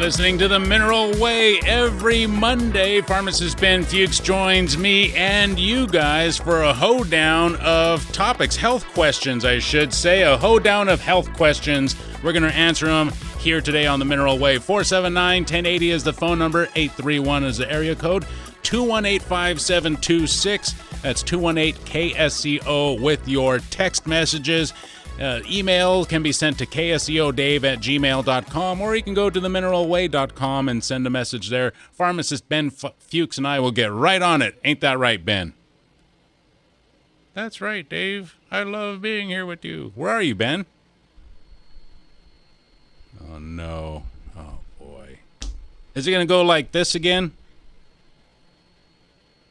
listening to The Mineral Way. Every Monday, pharmacist Ben Fuchs joins me and you guys for a hoedown of topics, health questions, I should say, a hoedown of health questions. We're going to answer them here today on The Mineral Way. 479-1080 is the phone number, 831 is the area code, 218-5726. That's 218-KSCO with your text messages. Email can be sent to kscodave@gmail.com, or you can go to themineralway.com and send a message there. Pharmacist Ben Fuchs and I will get right on it. Ain't that right, Ben? That's right, Dave. I love being here with you. Where are you, Ben? Oh, no. Oh, boy. Is it going to go like this again?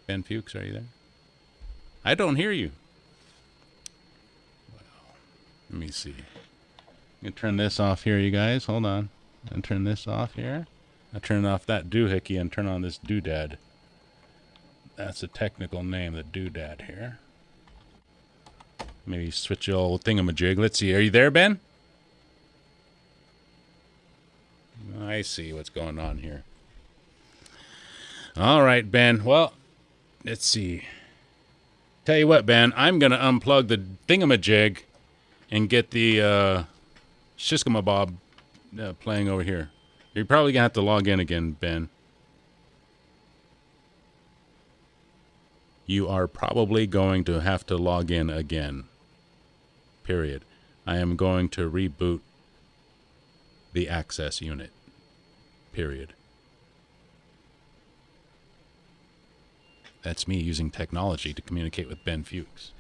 Ben Fuchs, are you there? I don't hear you. Let me see. I'm going to turn this off here, you guys. Hold on. And turn this off here. I'll turn off that doohickey and turn on this doodad. That's a technical name, the doodad here. Maybe switch the old thingamajig. Let's see. Are you there, Ben? I see what's going on here. All right, Ben. Well, let's see. Tell you what, Ben. I'm going to unplug the thingamajig and get the Shishkamabob playing over here. You're probably going to have to log in again, Ben. You are probably going to have to log in again. Period. I am going to reboot the access unit. Period. That's me using technology to communicate with Ben Fuchs.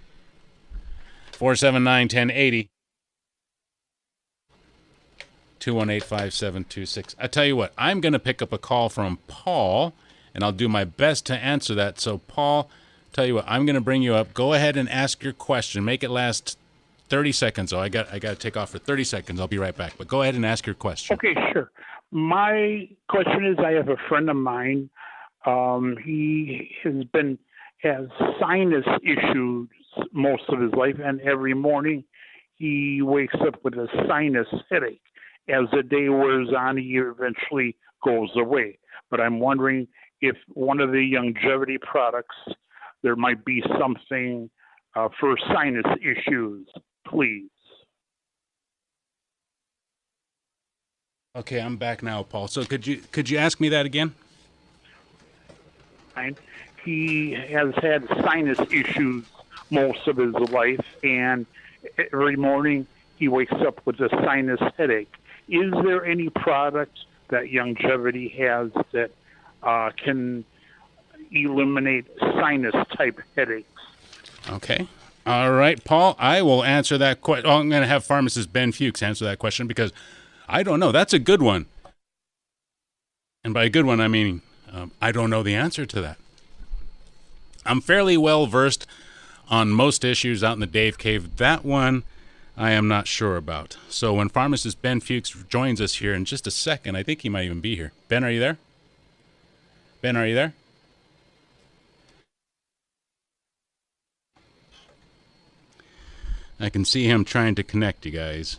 479-1080. 218-5726. I tell you what, I'm going to pick up a call from Paul, and I'll do my best to answer that. So, Paul, tell you what, I'm going to bring you up. Go ahead and ask your question. Make it last 30 seconds. Oh, I got to take off for 30 seconds. I'll be right back. But go ahead and ask your question. Okay, sure. My question is, I have a friend of mine. He has sinus issues most of his life, and every morning he wakes up with a sinus headache. As the day wears on, he eventually goes away. But I'm wondering if one of the longevity products, there might be something for sinus issues, please. Okay, I'm back now, Paul. So could you ask me that again? He has had sinus issues most of his life, and every morning he wakes up with a sinus headache. Is there any product that longevity has that can eliminate sinus-type headaches? Okay. All right, Paul, I will answer that question. Oh, I'm going to have pharmacist Ben Fuchs answer that question because I don't know. That's a good one. And by a good one, I mean I don't know the answer to that. I'm fairly well versed on most issues out in the Dave Cave. That one I am not sure about. So when pharmacist Ben Fuchs joins us here in just a second, I think he might even be here. Ben, are you there? Ben, are you there? I can see him trying to connect, you guys.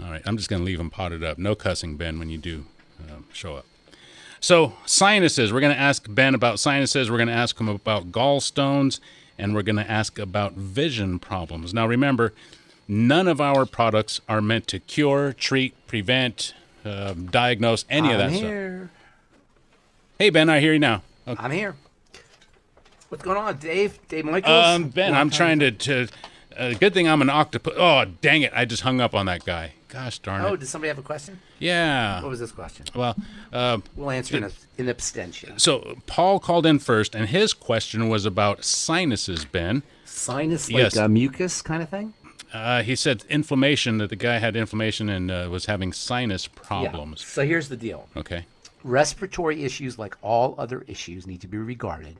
All right, I'm just going to leave him potted up. No cussing, Ben, when you do show up. So, sinuses. We're going to ask Ben about sinuses. We're going to ask him about gallstones, and we're going to ask about vision problems. Now, remember, none of our products are meant to cure, treat, prevent, diagnose, any of that stuff. Hey, Ben, I hear you now. Okay. I'm here. What's going on, Dave? Dave Michaels? Ben, I'm trying to good thing I'm an octopus. Oh, dang it. I just hung up on that guy. Gosh darn it. Oh, does somebody have a question? Yeah. What was this question? Well, we'll answer in abstention. So Paul called in first, and his question was about sinuses, Ben. Sinus, like a mucus kind of thing? He said inflammation, that the guy had inflammation and was having sinus problems. Yeah. So here's the deal. Okay. Respiratory issues, like all other issues, need to be regarded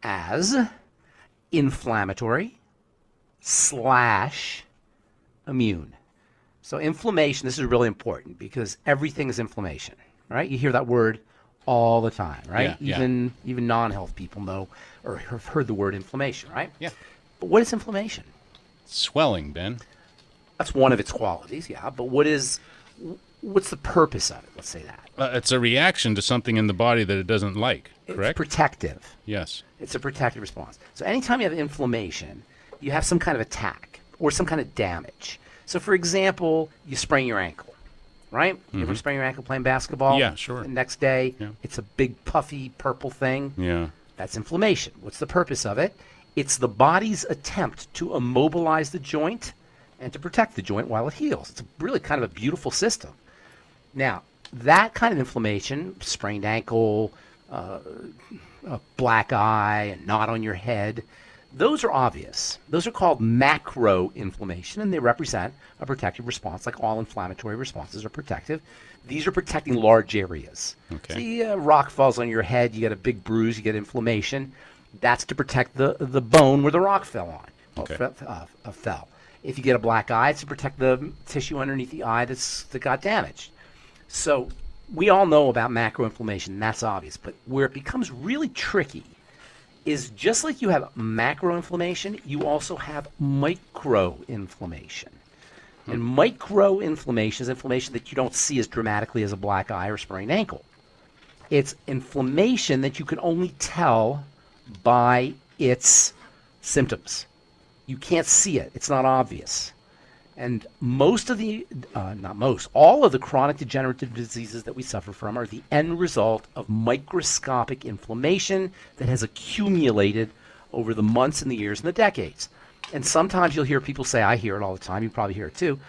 as inflammatory / immune. So inflammation, this is really important because everything is inflammation, right? You hear that word all the time, right? Yeah, even non-health people know or have heard the word inflammation, right? Yeah. But what is inflammation? Swelling, Ben. That's one of its qualities, yeah. But what is what's the purpose of it? Let's say that. It's a reaction to something in the body that it doesn't like, correct? It's protective. Yes. It's a protective response. So anytime you have inflammation, you have some kind of attack or some kind of damage. So, for example, you sprain your ankle, right? You ever sprain your ankle playing basketball? Yeah, sure. The next day, Yeah. it's a big puffy purple thing. Yeah. That's inflammation. What's the purpose of it? It's the body's attempt to immobilize the joint and to protect the joint while it heals. It's really kind of a beautiful system. Now, that kind of inflammation, sprained ankle, a black eye, a knot on your head, those are obvious. Those are called macro inflammation, and they represent a protective response, like all inflammatory responses are protective. These are protecting large areas. Okay. See, a rock falls on your head, you get a big bruise, you get inflammation. That's to protect the bone where the rock fell on. Okay. Fell. If you get a black eye, it's to protect the tissue underneath the eye that got damaged. So we all know about macroinflammation, and that's obvious. But where it becomes really tricky is just like you have macroinflammation, you also have microinflammation. And microinflammation is inflammation that you don't see as dramatically as a black eye or sprained ankle. It's inflammation that you can only tell by its symptoms. You can't see it. It's not obvious. And most of the, not most, all of the chronic degenerative diseases that we suffer from are the end result of microscopic inflammation that has accumulated over the months and the years and the decades. And sometimes you'll hear people say, I hear it all the time, you probably hear it too,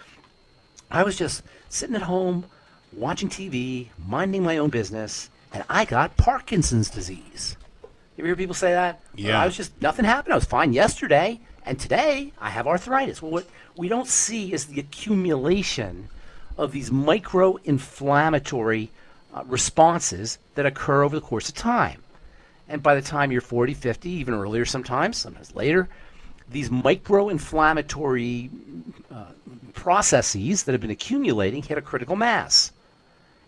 I was just sitting at home, watching TV, minding my own business, and I got Parkinson's disease. You ever hear people say that? Yeah. I was just, nothing happened. I was fine yesterday, and today I have arthritis. Well, what we don't see is the accumulation of these micro-inflammatory responses that occur over the course of time. And by the time you're 40, 50, even earlier sometimes later, these micro-inflammatory processes that have been accumulating hit a critical mass.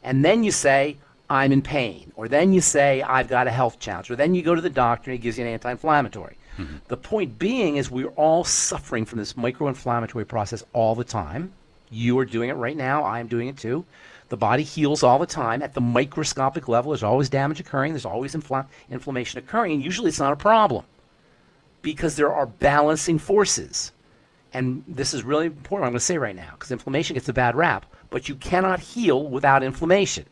And then you say, I'm in pain. Or then you say, I've got a health challenge. Or then you go to the doctor and he gives you an anti-inflammatory. Mm-hmm. The point being is we're all suffering from this micro-inflammatory process all the time. You are doing it right now. I'm doing it too. The body heals all the time. At the microscopic level, there's always damage occurring. There's always inflammation occurring. And usually it's not a problem because there are balancing forces. And this is really important, what I'm going to say right now, because inflammation gets a bad rap. But you cannot heal without inflammation.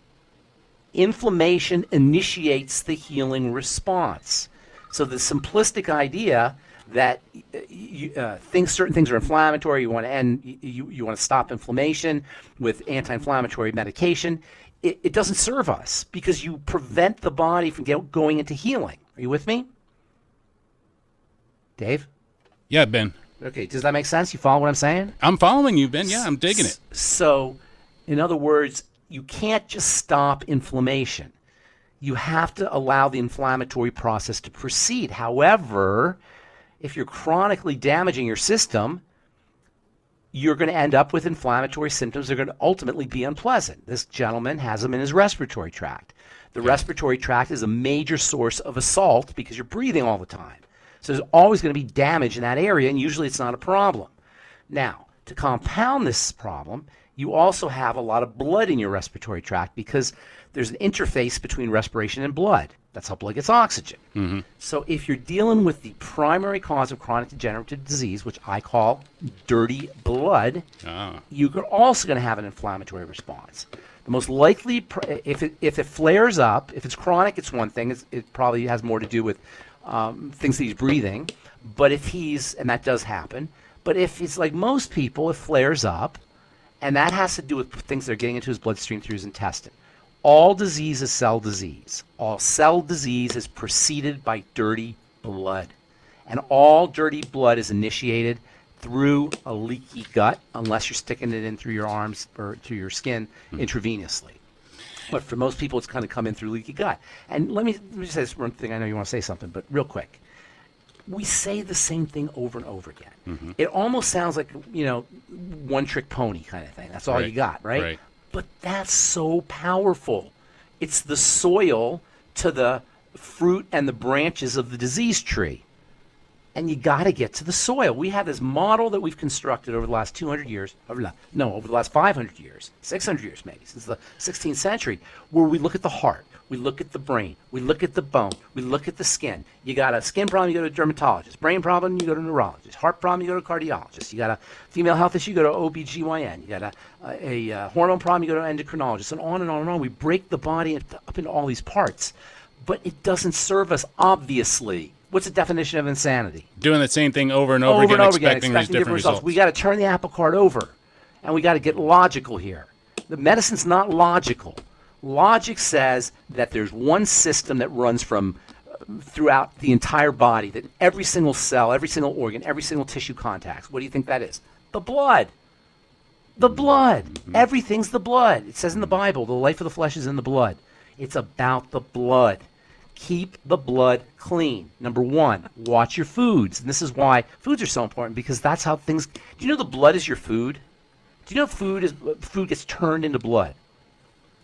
Inflammation initiates the healing response. So the simplistic idea that certain things are inflammatory, you want to end, you want to stop inflammation with anti-inflammatory medication, it doesn't serve us because you prevent the body from going into healing. Are you with me? Dave? Yeah, Ben. Okay, does that make sense? You follow what I'm saying? I'm following you, Ben. Yeah, I'm digging it. So, in other words, you can't just stop inflammation. You have to allow the inflammatory process to proceed. However, if you're chronically damaging your system, you're going to end up with inflammatory symptoms that are going to ultimately be unpleasant. This gentleman has them in his respiratory tract. The respiratory tract is a major source of assault because you're breathing all the time. So there's always going to be damage in that area, and usually it's not a problem. Now, to compound this problem, you also have a lot of blood in your respiratory tract because there's an interface between respiration and blood. That's how blood gets oxygen. Mm-hmm. So if you're dealing with the primary cause of chronic degenerative disease, which I call dirty blood, you're also going to have an inflammatory response. The most likely, if it flares up, if it's chronic, it's one thing. It probably has more to do with things that he's breathing. But if and that does happen, but if it's like most people, it flares up, and that has to do with things that are getting into his bloodstream through his intestine. All disease is cell disease. All cell disease is preceded by dirty blood. And all dirty blood is initiated through a leaky gut, unless you're sticking it in through your arms or through your skin intravenously. But for most people, it's kind of come in through leaky gut. And let me just say this one thing. I know you want to say something, but real quick. We say the same thing over and over again. Mm-hmm. It almost sounds like, one-trick pony kind of thing. That's all you got, right? But that's so powerful. It's the soil to the fruit and the branches of the disease tree. and you got to get to the soil. We have this model that we've constructed over the last 200 years, over the last 500 years, 600 years maybe, since the 16th century, where we look at the heart, we look at the brain, we look at the bone, we look at the skin. You got a skin problem, you go to a dermatologist. Brain problem, you go to a neurologist. Heart problem, you go to a cardiologist. You got a female health issue, you go to OBGYN. You got a hormone problem, you go to an endocrinologist, and on and on and on. We break the body up into all these parts, but it doesn't serve us, obviously. What's the definition of insanity? Doing the same thing over and over again, expecting different results. We got to turn the apple cart over, and we got to get logical here. The medicine's not logical. Logic says that there's one system that runs from throughout the entire body, that every single cell, every single organ, every single tissue contacts. What do you think that is? The blood. The blood. Mm-hmm. Everything's the blood. It says in the Bible, the life of the flesh is in the blood. It's about the blood. Keep the blood clean. Number one, watch your foods. And this is why foods are so important, because that's how things... Do you know the blood is your food? Do you know food gets turned into blood?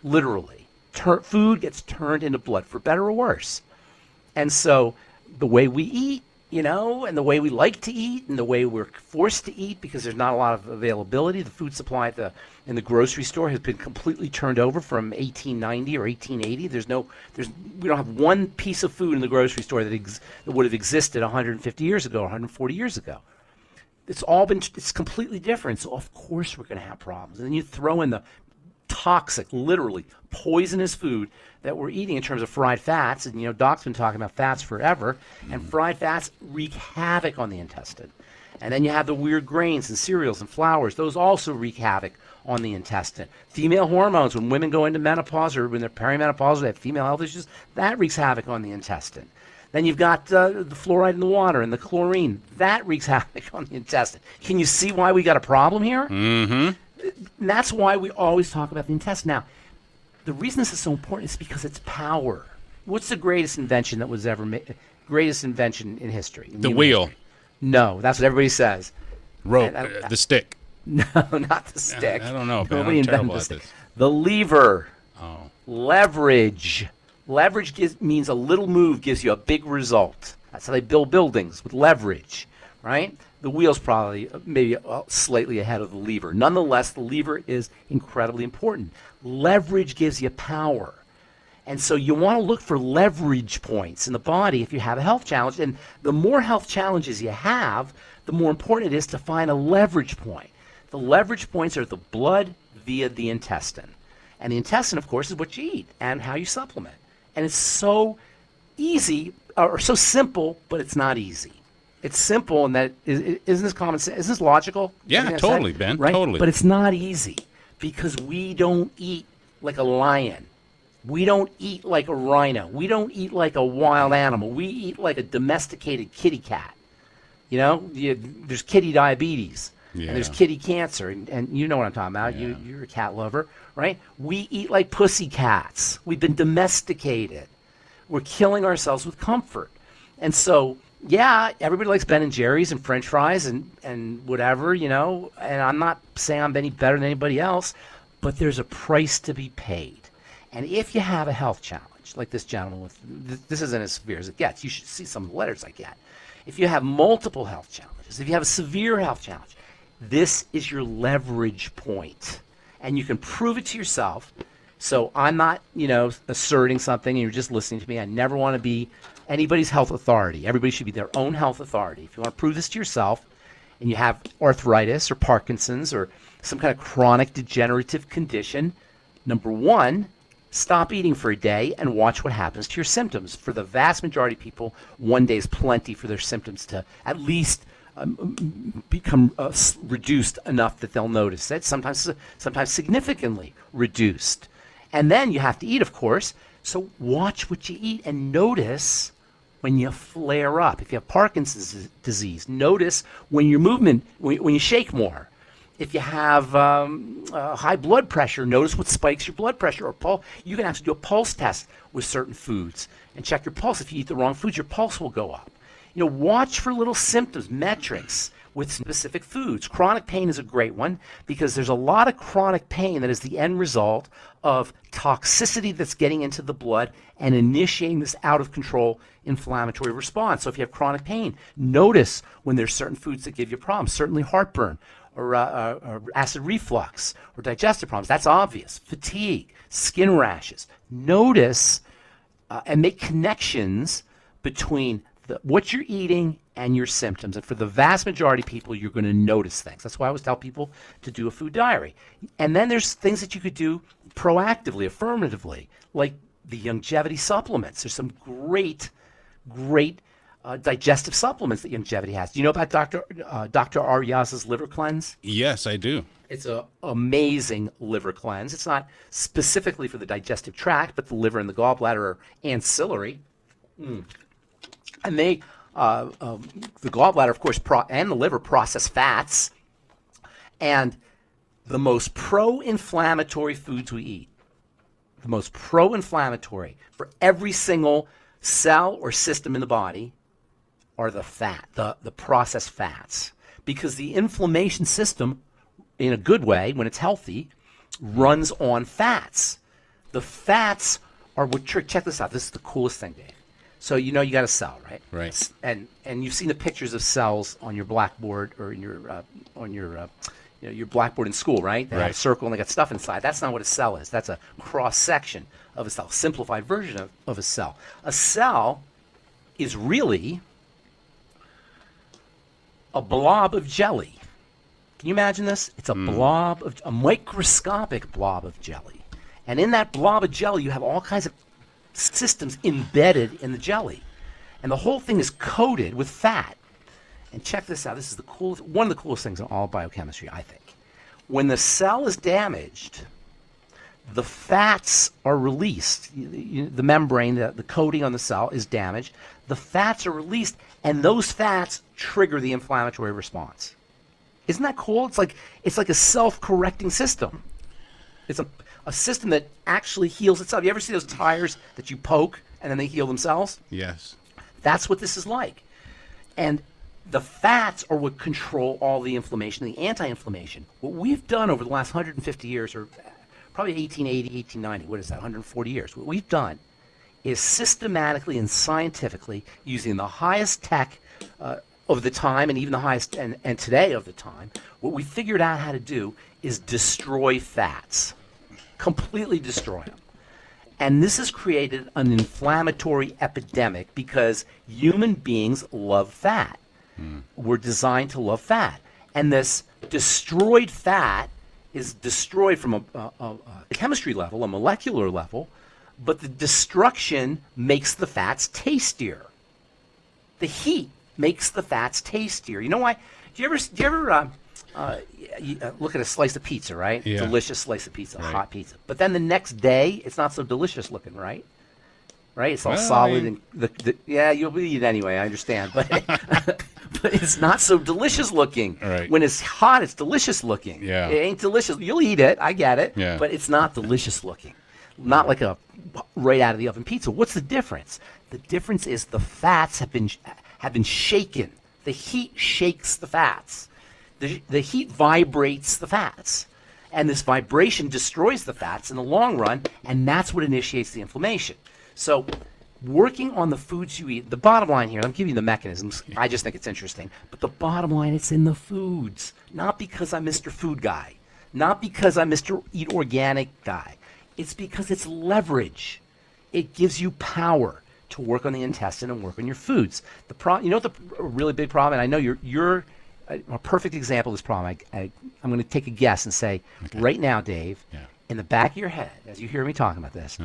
Literally. Food gets turned into blood, for better or worse. And so the way we eat, and the way we like to eat, and the way we're forced to eat because there's not a lot of availability, the food supply in the grocery store has been completely turned over from 1890 or 1880. We don't have one piece of food in the grocery store that would have existed 150 years ago or 140 years ago. It's completely different. So of course we're going to have problems. And then you throw in the toxic, literally poisonous food that we're eating in terms of fried fats. And, Doc's been talking about fats forever. And fried fats wreak havoc on the intestine. And then you have the weird grains and cereals and flours. Those also wreak havoc on the intestine. Female hormones, when women go into menopause or when they're perimenopausal, they have female health issues, that wreaks havoc on the intestine. Then you've got the fluoride in the water and the chlorine. That wreaks havoc on the intestine. Can you see why we got a problem here? Mm-hmm. And that's why we always talk about the intestine. Now, the reason this is so important is because it's power. What's the greatest invention that was ever made? Greatest invention in history? The wheel. History? No, that's what everybody says. Rope. The stick. No, not the stick. I don't know, Ben. Nobody I'm invented terrible the at stick. this. The lever. Oh. Leverage. Leverage means a little move gives you a big result. That's how they build buildings, with leverage, right? The wheel's probably maybe slightly ahead of the lever. Nonetheless, the lever is incredibly important. Leverage gives you power. And so you want to look for leverage points in the body if you have a health challenge. And the more health challenges you have, the more important it is to find a leverage point. The leverage points are the blood via the intestine. And the intestine, of course, is what you eat and how you supplement. And it's so easy, or so simple, but it's not easy. It's simple, and that isn't this common sense? Isn't this logical? Yeah, totally, Ben. Right? Totally. But it's not easy because we don't eat like a lion. We don't eat like a rhino. We don't eat like a wild animal. We eat like a domesticated kitty cat. There's kitty diabetes, and there's kitty cancer, and you know what I'm talking about. Yeah. You're a cat lover, right? We eat like pussy cats. We've been domesticated. We're killing ourselves with comfort. And so, yeah, everybody likes Ben and Jerry's and French fries and whatever, and I'm not saying I'm any better than anybody else, but there's a price to be paid. And if you have a health challenge, like this gentleman this isn't as severe as it gets. You should see some of the letters I get. If you have multiple health challenges, if you have a severe health challenge, this is your leverage point. And you can prove it to yourself. So I'm not, asserting something and you're just listening to me. I never want to be anybody's health authority. Everybody should be their own health authority. If you want to prove this to yourself and you have arthritis or Parkinson's or some kind of chronic degenerative condition, number one, stop eating for a day and watch what happens to your symptoms. For the vast majority of people, one day is plenty for their symptoms to at least become reduced enough that they'll notice it, sometimes significantly reduced. And then you have to eat, of course, so watch what you eat and notice when you flare up. If you have Parkinson's disease, notice when your movement, when you shake more. If you have high blood pressure, notice what spikes your blood pressure. Or you can actually do a pulse test with certain foods and check your pulse. If you eat the wrong foods, your pulse will go up. Watch for little symptoms, metrics. with specific foods. Chronic pain is a great one because there's a lot of chronic pain that is the end result of toxicity that's getting into the blood and initiating this out of control inflammatory response. So if you have chronic pain, notice when there's certain foods that give you problems, certainly heartburn or acid reflux or digestive problems. That's obvious. Fatigue, skin rashes. Notice and make connections between what you're eating and your symptoms. And for the vast majority of people, you're going to notice things. That's why I always tell people to do a food diary. And then there's things that you could do proactively, affirmatively, like the longevity supplements. There's some great digestive supplements that longevity has. Do you know about Dr. Aryaz's liver cleanse? Yes, I do. It's an amazing liver cleanse. It's not specifically for the digestive tract, but the liver and the gallbladder are ancillary. And they, the gallbladder, of course, and the liver process fats. And the most pro-inflammatory foods we eat, the most pro-inflammatory for every single cell or system in the body are the processed fats. Because the inflammation system, in a good way, when it's healthy, runs on fats. The fats are what, check this out. This is the coolest thing, Dave. So you know you got a cell, right? Right. And you've seen the pictures of cells on your blackboard or in your your blackboard in school, right? They have a circle and they got stuff inside. That's not what a cell is. That's a cross section of a cell, simplified version of a cell. A cell is really a blob of jelly. Can you imagine this? It's a blob of a microscopic blob of jelly. And in that blob of jelly, you have all kinds of systems embedded in the jelly. And the whole thing is coated with fat. And check this out. This is one of the coolest things in all biochemistry, I think. When the cell is damaged, the fats are released. The membrane, the coating on the cell is damaged. The fats are released, and those fats trigger the inflammatory response. Isn't that cool? It's like a self-correcting system. It's a system that actually heals itself. You ever see those tires that you poke and then they heal themselves? Yes. That's what this is like. And the fats are what control all the inflammation, the anti-inflammation. What we've done over the last 150 years, or probably 1880, 1890, what is that, 140 years, what we've done is systematically and scientifically, using the highest tech of the time and even the highest, and today of the time, what we figured out how to do is destroy fats, completely destroy them. And this has created an inflammatory epidemic because human beings love fat. We're designed to love fat. And this destroyed fat is destroyed from a chemistry level, a molecular level, but the destruction makes the fats tastier. The heat makes the fats tastier. You know why? Do you ever look at a slice of pizza, right? Yeah. Delicious slice of pizza, hot pizza. But then the next day, it's not so delicious looking, right? Right? It's all solid and yeah, you'll eat it anyway. I understand, but but it's not so delicious looking. Right. When it's hot, it's delicious looking. Yeah. It ain't delicious. You'll eat it. I get it. Yeah. But it's not delicious looking. Not like a right out of the oven pizza. What's the difference? The difference is the fats have been shaken. The heat shakes the fats. The heat vibrates the fats. And this vibration destroys the fats in the long run, and that's what initiates the inflammation. So working on the foods you eat, the bottom line here, I'm giving you the mechanisms. I just think it's interesting. But the bottom line, it's in the foods. Not because I'm Mr. Food Guy. Not because I'm Mr. Eat Organic Guy. It's because it's leverage. It gives you power to work on the intestine and work on your foods. You know what the really big problem, and I know you're a perfect example of this problem. I'm going to take a guess and say, right now, Dave, in the back of your head, as you hear me talking about this,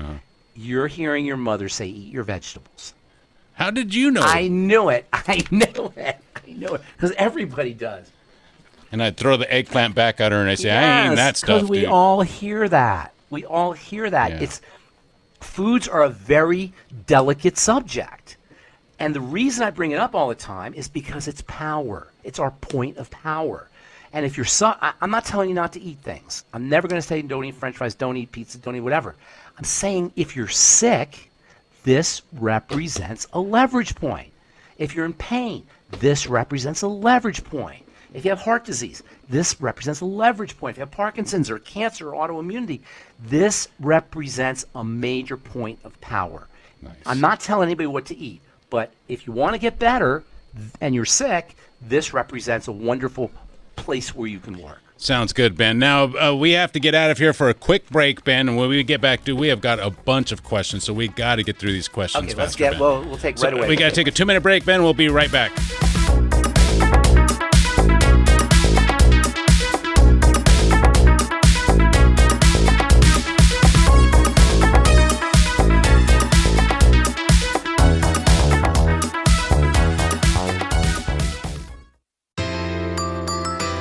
you're hearing your mother say, eat your vegetables. How did you know? I knew it. I knew it. Because everybody does. And I'd throw the eggplant back at her and I'd say, I ain't eating that stuff, because we all hear that. We all hear that. Yeah. Foods are a very delicate subject. And the reason I bring it up all the time is because it's power. It's our point of power. And if I'm not telling you not to eat things. I'm never going to say don't eat French fries, don't eat pizza, don't eat whatever. I'm saying if you're sick, this represents a leverage point. If you're in pain, this represents a leverage point. If you have heart disease, this represents a leverage point. If you have Parkinson's or cancer or autoimmunity, this represents a major point of power. Nice. I'm not telling anybody what to eat, but if you want to get better and you're sick, this represents a wonderful place where you can work. Sounds good, Ben. Now, we have to get out of here for a quick break, Ben, and when we get back to, we have got a bunch of questions, so we got to get through these questions Okay, faster, Ben. we'll take right away. We got to take a 2-minute break, Ben. We'll be right back.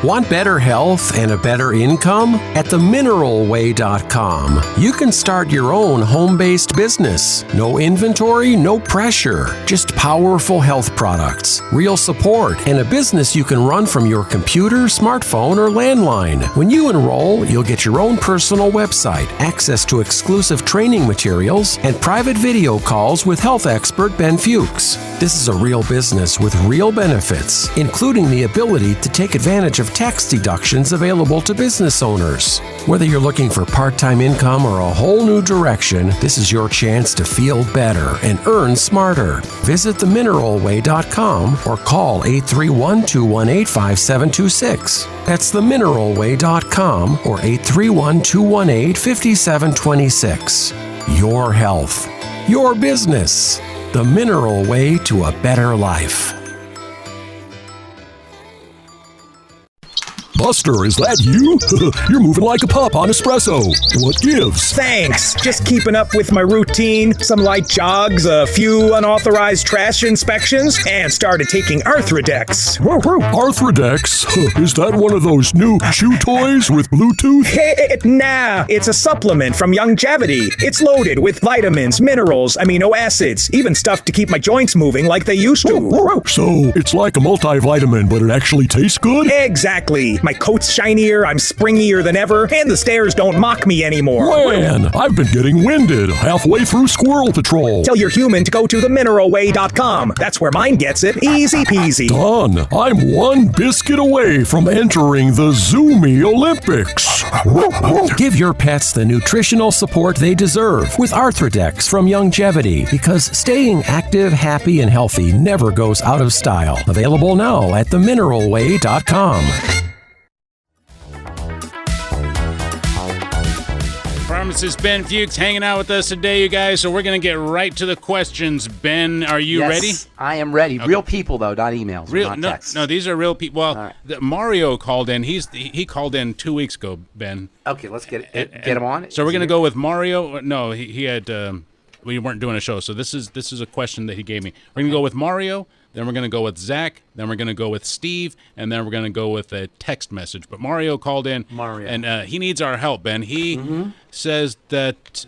Want better health and a better income? At themineralway.com, you can start your own home-based business. No inventory, no pressure. Just powerful health products, real support, and a business you can run from your computer, smartphone, or landline. When you enroll, you'll get your own personal website, access to exclusive training materials, and private video calls with health expert Ben Fuchs. This is a real business with real benefits, including the ability to take advantage of tax deductions available to business owners. Whether you're looking for part-time income or a whole new direction, this is your chance to feel better and earn smarter. Visit themineralway.com or call 831-218-5726. That's themineralway.com or 831-218-5726. Your health, your business. The Mineral Way to a better life. Buster, is that you? You're moving like a pup on espresso. What gives? Thanks. Just keeping up with my routine. Some light jogs, a few unauthorized trash inspections, and started taking Arthrodex. Arthrodex? Is that one of those new chew toys with Bluetooth? Nah, it's a supplement from Longevity. It's loaded with vitamins, minerals, amino acids, even stuff to keep my joints moving like they used to. So, it's like a multivitamin, but it actually tastes good? Exactly. My coat's shinier, I'm springier than ever, and the stairs don't mock me anymore. Man, I've been getting winded halfway through Squirrel Patrol. Tell your human to go to themineralway.com. That's where mine gets it. Easy peasy. Done. I'm one biscuit away from entering the Zoomy Olympics. Give your pets the nutritional support they deserve with Arthrodex from Longevity, because staying active, happy, and healthy never goes out of style. Available now at themineralway.com. Pharmacist Ben Fuchs hanging out with us today, you guys. So we're going to get right to the questions. Ben, are you ready? Yes, I am ready. Okay. Real people, though, not emails, not texts. No, these are real people. Well, right. Mario called in. He called in 2 weeks ago, Ben. Okay, let's get him on. So we're going to go with Mario. No, he had we weren't doing a show, so this is a question that he gave me. We're going to go with Mario. Then we're going to go with Zach. Then we're going to go with Steve. And then we're going to go with a text message. But Mario called in. And he needs our help, Ben. He says that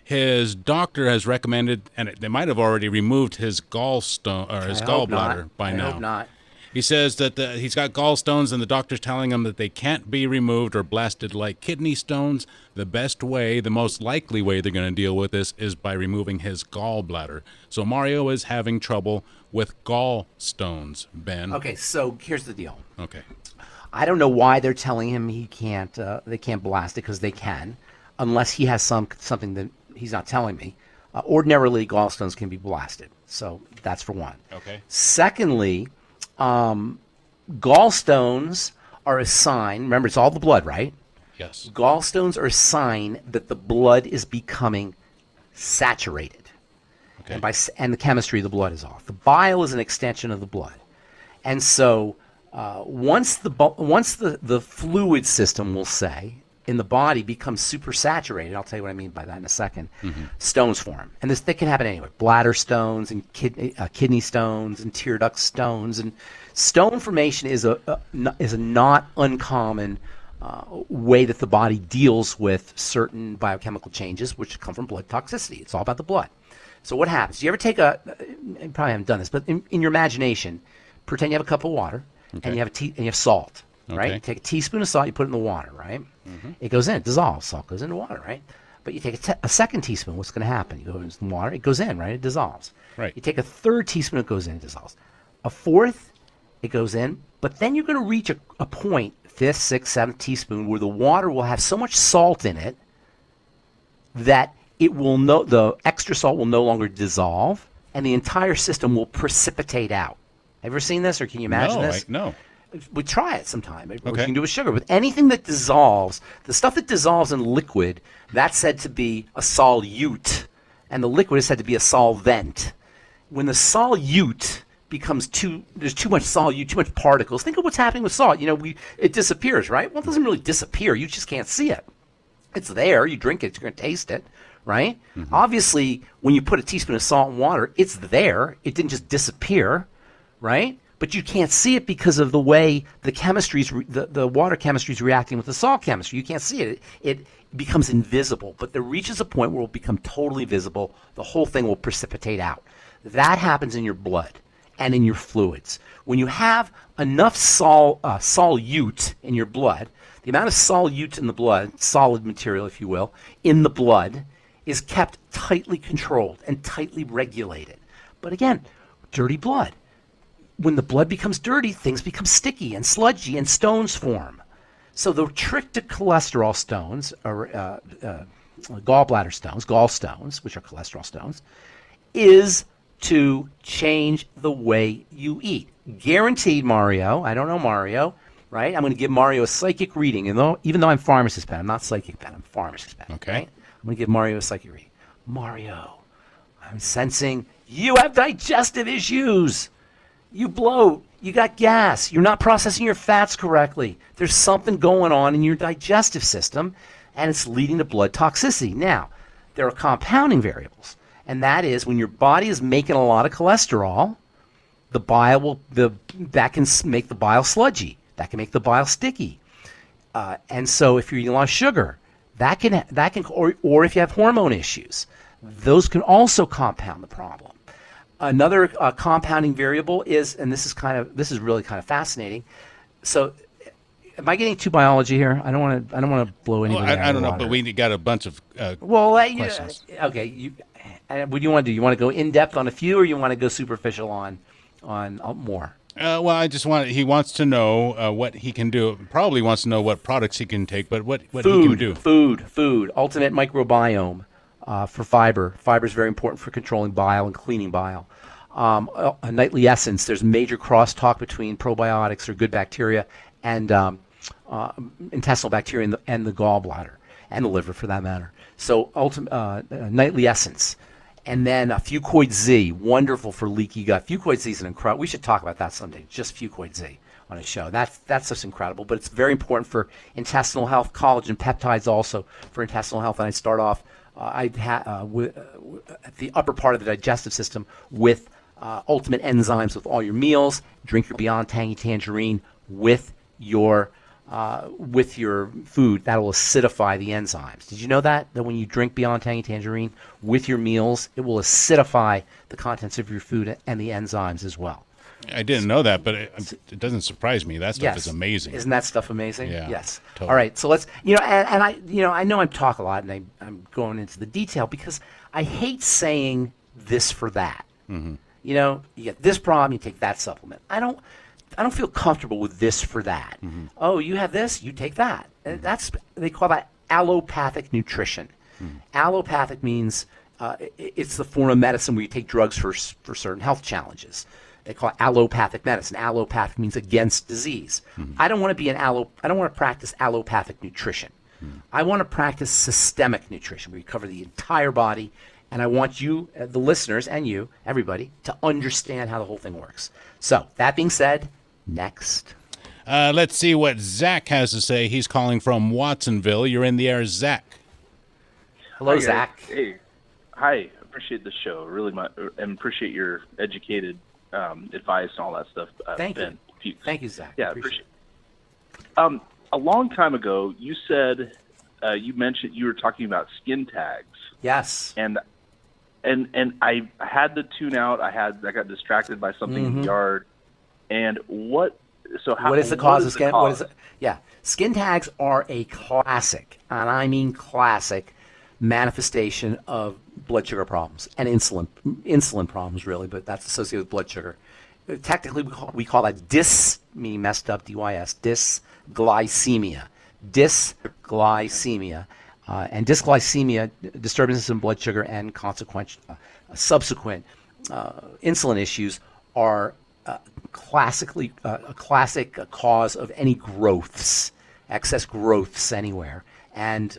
his doctor has recommended, and they might have already removed his gallstone or his gallbladder by now. I hope not. He says that he's got gallstones, and the doctor's telling him that they can't be removed or blasted like kidney stones. The best way, the most likely way they're going to deal with this is by removing his gallbladder. So Mario is having trouble with gallstones, Ben. Okay, so here's the deal. Okay. I don't know why they're telling him he can't. They can't blast it, because they can, unless he has something that he's not telling me. Ordinarily, gallstones can be blasted. So that's for one. Okay. Secondly, gallstones are a sign. Remember, it's all the blood, right? Yes. Gallstones are a sign that the blood is becoming saturated. Okay. And the chemistry of the blood is off. The bile is an extension of the blood. And so once the fluid system, we'll say, in the body becomes super saturated, I'll tell you what I mean by that in a second, stones form. And that can happen anywhere. Bladder stones and kidney stones and tear duct stones. And stone formation is a not uncommon way that the body deals with certain biochemical changes which come from blood toxicity. It's all about the blood. So what happens? You ever take you probably haven't done this, but in your imagination, pretend you have a cup of water and you have salt. Right? You take a teaspoon of salt, you put it in the water, right? It goes in, it dissolves. Salt goes into water, right? But you take a second teaspoon, what's going to happen? You go into the water, it goes in, right? It dissolves. Right. You take a third teaspoon, it goes in, it dissolves. A fourth, it goes in, But then you're going to reach a point, 5th, 6th, 7th teaspoon, where the water will have so much salt in it that the extra salt will no longer dissolve, and the entire system will precipitate out. Have you ever seen this, or can you imagine this? No. We try it sometime. Okay. You can do it with sugar. With anything that dissolves, the stuff that dissolves in liquid, that's said to be a solute, and the liquid is said to be a solvent. When the solute becomes there's too much solute, too much particles. Think of what's happening with salt. It disappears, right? Well, it doesn't really disappear. You just can't see it. It's there. You drink it. You're going to taste it, right? Mm-hmm. Obviously, when you put a teaspoon of salt in water, it's there. It didn't just disappear, right? But you can't see it because of the way the water chemistry is reacting with the salt chemistry. You can't see it. It becomes invisible. But there reaches a point where it will become totally visible. The whole thing will precipitate out. That happens in your blood and in your fluids. When you have enough solute in your blood, the amount of solute in the blood, solid material, if you will, in the blood is kept tightly controlled and tightly regulated. But again, dirty blood. When the blood becomes dirty, things become sticky and sludgy and stones form. So the trick to cholesterol stones, or gallbladder stones, gallstones, which are cholesterol stones, is to change the way you eat. Guaranteed, Mario. I don't know Mario, right? I'm going to give Mario a psychic reading. Even though I'm pharmacist pen, I'm not psychic pen, I'm pharmacist pen. Okay. Right? I'm going to give Mario a psychic reading. Mario, I'm sensing you have digestive issues. You bloat, you got gas, you're not processing your fats correctly. There's something going on in your digestive system, and it's leading to blood toxicity. Now, there are compounding variables, and that is when your body is making a lot of cholesterol, the bile that can make the bile sludgy, that can make the bile sticky. And so if you're eating a lot of sugar, that can or if you have hormone issues, those can also compound the problem. Another compounding variable is, and this is really kind of fascinating. So, am I getting too biology here? I don't want to blow anybody out. I don't know, but we got a bunch of questions. Okay. What do you want to do? You want to go in depth on a few, or you want to go superficial on more? He wants to know what he can do. Probably wants to know what products he can take, but what he can do. Food. Ultimate microbiome. For fiber. Fiber is very important for controlling bile and cleaning bile. A nightly essence. There's major crosstalk between probiotics or good bacteria and intestinal bacteria and the gallbladder and the liver, for that matter. So nightly essence. And then Fucoid Z, wonderful for leaky gut. Fucoid Z is an incredible. We should talk about that someday. Just Fucoid Z on a show. That's just incredible. But it's very important for intestinal health. Collagen peptides also for intestinal health. And I start off at the upper part of the digestive system with ultimate enzymes with all your meals. Drink your Beyond Tangy Tangerine with your food. That will acidify the enzymes. Did you know that when you drink Beyond Tangy Tangerine with your meals, it will acidify the contents of your food and the enzymes as well? I didn't know that, but it doesn't surprise me. That stuff is amazing. Isn't that stuff amazing? Yeah. Yes. Totally. All right. So let's, I know I talk a lot and I'm going into the detail because I hate saying this for that. Mm-hmm. You get this problem, you take that supplement. I don't feel comfortable with this for that. Mm-hmm. Oh, you have this, you take that. Mm-hmm. They call that allopathic nutrition. Mm-hmm. Allopathic means it's the form of medicine where you take drugs for certain health challenges. They call it allopathic medicine. Allopathic means against disease. Mm-hmm. I don't want to practice allopathic nutrition. Mm-hmm. I want to practice systemic nutrition where you cover the entire body, and I want you, the listeners, and you, everybody, to understand how the whole thing works. So, that being said, next. Let's see what Zach has to say. He's calling from Watsonville. You're in the air, Zach. Hello, Zach. Hey. Hi. Appreciate the show. Really much, and appreciate your educated advice and all that stuff. Thank you. Thank you, Zach. Yeah, appreciate it. A long time ago, you said, you mentioned you were talking about skin tags. Yes. And I had to tune out. I got distracted by something in the yard. And what is the cause of skin? Skin tags are a classic, and I mean classic, manifestation of blood sugar problems and insulin problems, really, but that's associated with blood sugar. Technically, we call that meaning messed up, DYS, dysglycemia. Dysglycemia. And dysglycemia, disturbances in blood sugar, and subsequent insulin issues are a classic cause of any growths, excess growths anywhere. And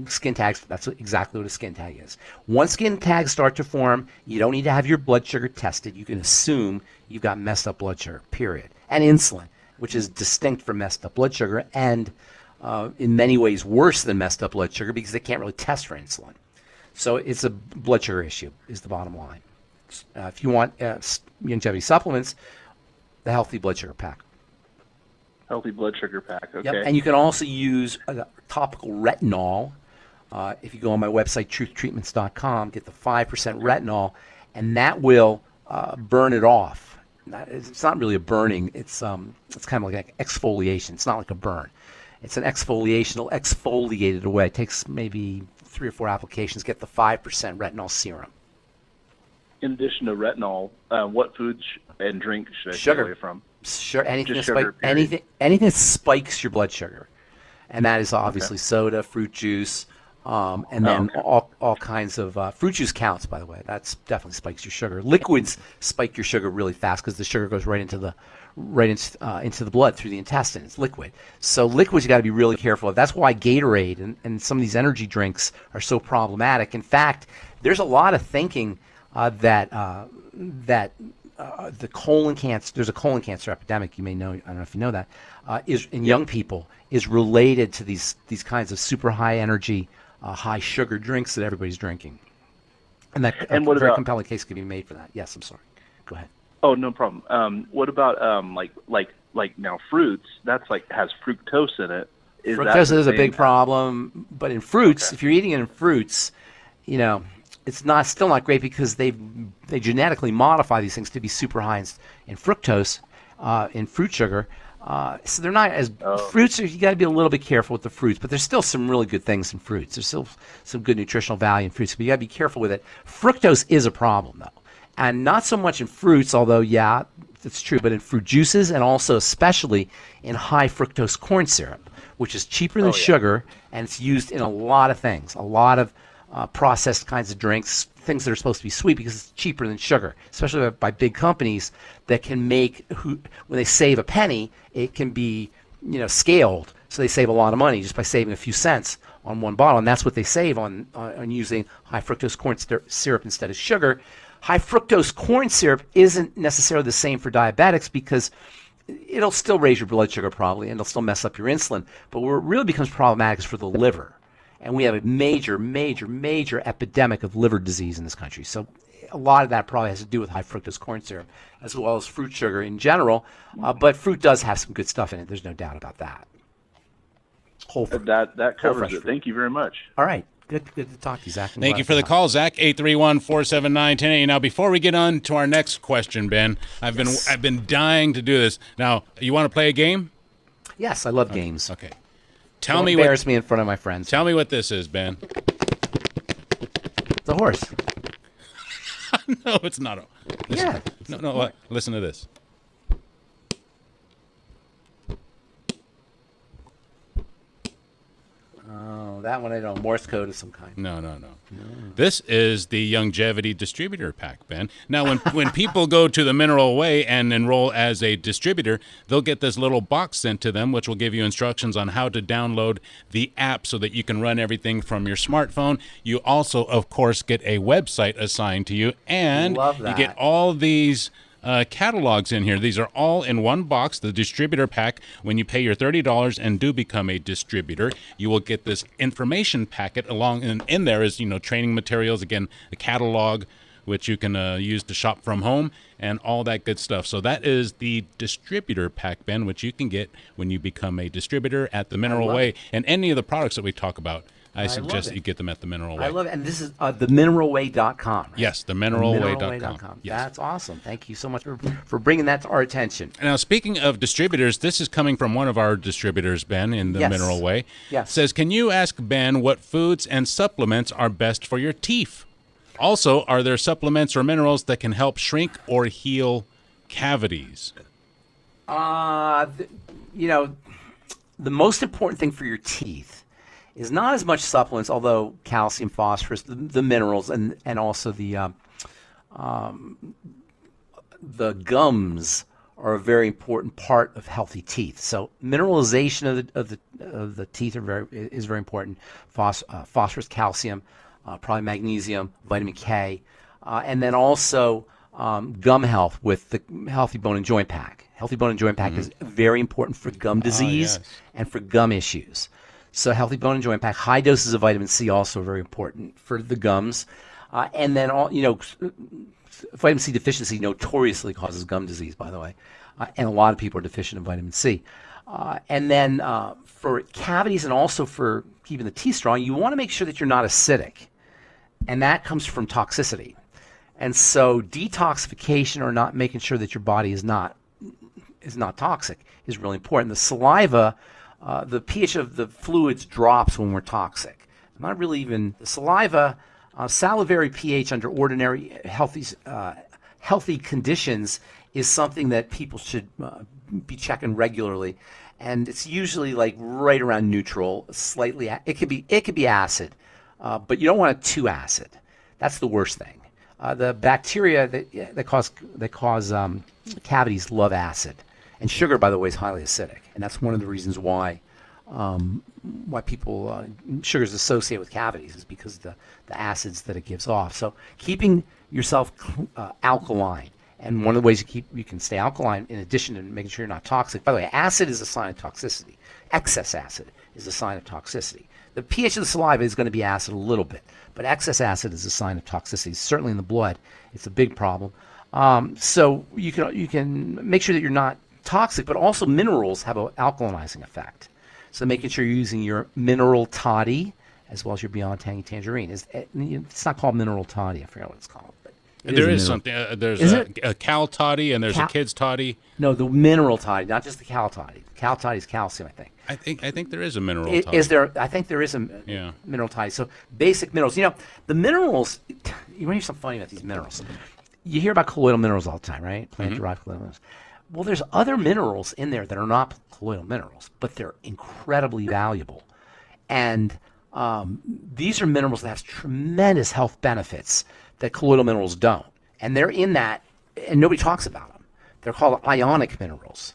skin tags, that's exactly what a skin tag is. Once skin tags start to form, you don't need to have your blood sugar tested. You can assume you've got messed up blood sugar, period. And insulin, which is distinct from messed up blood sugar, and in many ways worse than messed up blood sugar because they can't really test for insulin. So it's a blood sugar issue is the bottom line. If you want longevity supplements, the Healthy Blood Sugar Pack. Healthy Blood Sugar Pack, okay. Yep. And you can also use topical retinol. If you go on my website, truthtreatments.com, get the 5% retinol, and that will burn it off. It's not really a burning. It's kind of like an exfoliation. It's not like a burn. It's an exfoliation. It'll exfoliate it away. It takes maybe 3 or 4 applications. Get the 5% retinol serum. In addition to retinol, what foods and drinks should I stay away from? Sure, anything Just that spikes your blood sugar, and that is obviously soda, fruit juice, and then all kinds of fruit juice counts. By the way, that's definitely spikes your sugar. Liquids spike your sugar really fast because the sugar goes right into the blood through the intestine. It's liquid, so liquids you got to be really careful of. That's why Gatorade and some of these energy drinks are so problematic. In fact, there's a lot of thinking that the colon cancer, there's a colon cancer epidemic, you may know, I don't know if you know that, is in young people, is related to these kinds of super high energy, high sugar drinks that everybody's drinking. And that a very compelling case could be made for that. Yes, I'm sorry. Go ahead. Oh, no problem. What about like now fruits? That's has fructose in it. Fructose is a big problem, but in fruits, if you're eating it in fruits, it's still not great because they genetically modify these things to be super high in fructose, in fruit sugar. So they're not as fruits. You got to be a little bit careful with the fruits, but there's still some really good things in fruits. There's still some good nutritional value in fruits, but you got to be careful with it. Fructose is a problem though, and not so much in fruits, although that's true, but in fruit juices and also especially in high fructose corn syrup, which is cheaper than sugar, and it's used in a lot of things, a lot of processed kinds of drinks, things that are supposed to be sweet because it's cheaper than sugar, especially by big companies that can make, when they save a penny, it can be, scaled. So they save a lot of money just by saving a few cents on one bottle. And that's what they save on using high fructose corn syrup instead of sugar. High fructose corn syrup isn't necessarily the same for diabetics because it'll still raise your blood sugar probably, and it'll still mess up your insulin. But where it really becomes problematic is for the liver. And we have a major, major, major epidemic of liver disease in this country. So a lot of that probably has to do with high fructose corn syrup, as well as fruit sugar in general. But fruit does have some good stuff in it. There's no doubt about that. Whole fruit. That covers it. Thank you very much. All right. Good to talk to you, Zach. Thank you for the call, Zach. 831-479-1080. Now, before we get on to our next question, Ben, I've been dying to do this. Now, you want to play a game? Yes, I love games. Okay. Don't embarrass me in front of my friends. Tell me what this is, Ben. It's a horse. No, it's not. No. Listen to this. Oh, that one I don't. Morse code of some kind. No. This is the Longevity Distributor Pack, Ben. Now, when people go to the Mineral Way and enroll as a distributor, they'll get this little box sent to them, which will give you instructions on how to download the app so that you can run everything from your smartphone. You also, of course, get a website assigned to you, and you get all these catalogs in here. These are all in one box, the distributor pack. When you pay your $30 and do become a distributor, you will get this information packet along, and in there is, training materials, again, a catalog, which you can use to shop from home, and all that good stuff. So that is the distributor pack, Ben, which you can get when you become a distributor at the Mineral Way. And any of the products that we talk about, I suggest that you get them at the Mineral Way. I love it. And this is themineralway.com, right? Yes, themineralway.com. Yes. That's awesome. Thank you so much for bringing that to our attention. Now, speaking of distributors, this is coming from one of our distributors, Ben, in the Mineral Way. Yes. It says, can you ask Ben what foods and supplements are best for your teeth? Also, are there supplements or minerals that can help shrink or heal cavities? The most important thing for your teeth is not as much supplements, although calcium, phosphorus, the minerals, and also the gums are a very important part of healthy teeth. So mineralization of the teeth is very important. Phosphorus, calcium, probably magnesium, vitamin K, and then also gum health with the Healthy Bone and Joint Pack. Healthy Bone and Joint Pack is very important for gum disease and for gum issues. So Healthy Bone and Joint Pack, high doses of vitamin C also very important for the gums. And then, vitamin C deficiency notoriously causes gum disease, by the way. And a lot of people are deficient in vitamin C. And then for cavities and also for keeping the teeth strong, you want to make sure that you're not acidic. And that comes from toxicity. And so detoxification, or not making sure that your body is not toxic, is really important. The saliva, the pH of the fluids drops when we're toxic. Not really even the saliva, salivary pH under ordinary healthy conditions is something that people should be checking regularly, and it's usually like right around neutral, slightly. It could be acid, but you don't want it too acid. That's the worst thing. The bacteria that cause cavities love acid, and sugar, by the way, is highly acidic, and that's one of the reasons why people sugar is associated with cavities, is because of the acids that it gives off. So keeping yourself alkaline, and one of the ways you can stay alkaline, in addition to making sure you're not toxic. By the way, acid is a sign of toxicity. Excess acid is a sign of toxicity. The pH of the saliva is going to be acid a little bit, but excess acid is a sign of toxicity. Certainly in the blood, it's a big problem. So you can make sure that you're not toxic, but also minerals have an alkalinizing effect. So making sure you're using your mineral toddy as well as your Beyond Tangy Tangerine. It's not called mineral toddy. I forgot what it's called. But there is something. There's a Cal toddy and there's a kid's toddy. No, the mineral toddy, not just the Cal toddy. The Cal toddy is calcium, I think. I think there is a mineral toddy. Is there? I think there is a mineral toddy. So basic minerals. The minerals. You want to hear something funny about these minerals? You hear about colloidal minerals all the time, right? Plant-derived colloidal minerals. Well, there's other minerals in there that are not colloidal minerals, but they're incredibly valuable. And these are minerals that have tremendous health benefits that colloidal minerals don't. And they're in that, and nobody talks about them. They're called ionic minerals.